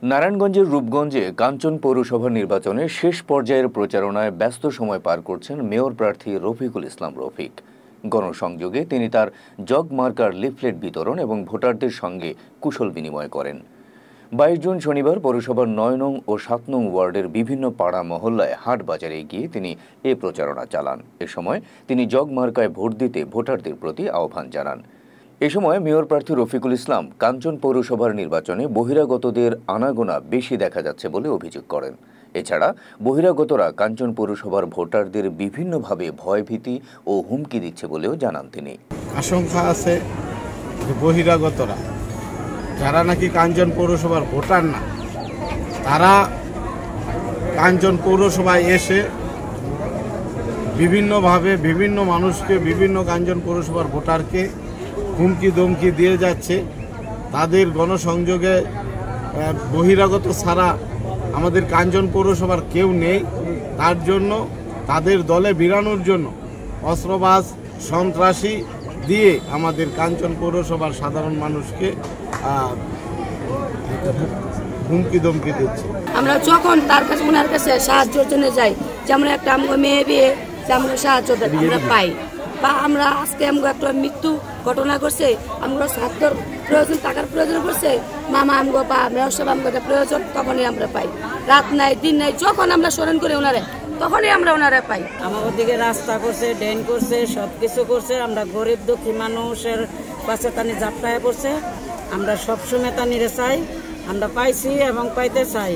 নারায়ণগঞ্জের রূপগঞ্জে কাঞ্চন পৌরসভা নির্বাচনে শেষ পর্যায়ের প্রচারণায় ব্যস্ত সময় পার করছেন মেয়র প্রার্থী রফিকুল ইসলাম রফিক। গণসংযোগে তিনি তার জগ মার্কার লিফলেট বিতরণ এবং ভোটারদের সঙ্গে কুশল বিনিময় করেন। 22 জুন শনিবার পৌরসভার 9 নং ও 7 নং ওয়ার্ডের বিভিন্ন পাড়া মহল্লায় হাট বাজারে গিয়ে তিনি এ প্রচারণা চালান। এ সময় তিনি জগ মার্কায় ভোট দিতে ভোটারদের প্রতি আহ্বান জানান। এ সময় মেয়র প্রার্থী রফিকুল ইসলাম কাঞ্চন পৌরসভার নির্বাচনে বহিরাগতদের আনাগোনা বেশি দেখা যাচ্ছে বলে অভিযোগ করেন। এছাড়া বহিরাগতরা কাঞ্চন পৌরসভার ভোটারদের বিভিন্নভাবে ভয়ভীতি ও হুমকি দিচ্ছে বলেও জানান তিনি। আশঙ্কা আছে যে বহিরাগতরা যারা নাকি কাঞ্চন পৌরসভার ভোটার না, তারা কাঞ্চন পৌরসভায় এসে বিভিন্নভাবে বিভিন্ন মানুষকে, বিভিন্ন কাঞ্চন পৌরসভার ভোটারকে হুমকি দমকি দিয়ে যাচ্ছে। তাদের গণসংযোগে বহিরাগত ছাড়া আমাদের কাঞ্চন পৌরসভার কেউ নেই। তার জন্য তাদের দলে ভিড়ানোর জন্য অস্ত্রবাজ সন্ত্রাসী দিয়ে আমাদের কাঞ্চন পৌরসভার সাধারণ মানুষকে হুমকি দমকি দিচ্ছে। আমরা যখন তার কাছে ওনার কাছে সাহায্যের জন্য যাই, যেমন একটা আমার মেয়ে বিয়ে যে আমরা সাহায্য আমরা পাই, বা আমরা আজকে আমরা একটা মৃত্যু ঘটনা করছে, আমরা স্বাস্থ্যর প্রয়োজন, টাকার প্রয়োজন করছে, মামা আমগো বা মেয়রসাহেব আমগো প্রয়োজন, তখনই আমরা পাই। রাত নাই দিন নাই, যখন আমরা স্মরণ করি ওনারে তখনই আমরা ওনারা পাই। আমাদের দিকে রাস্তা করছে, ড্রেন করছে, সব কিছু করছে। আমরা গরিব দুঃখী মানুষের পাশে তানি যাত্রায় পড়ছে। আমরা সবসময় তানিরে চাই, আমরা পাইছি এবং পাইতে চাই।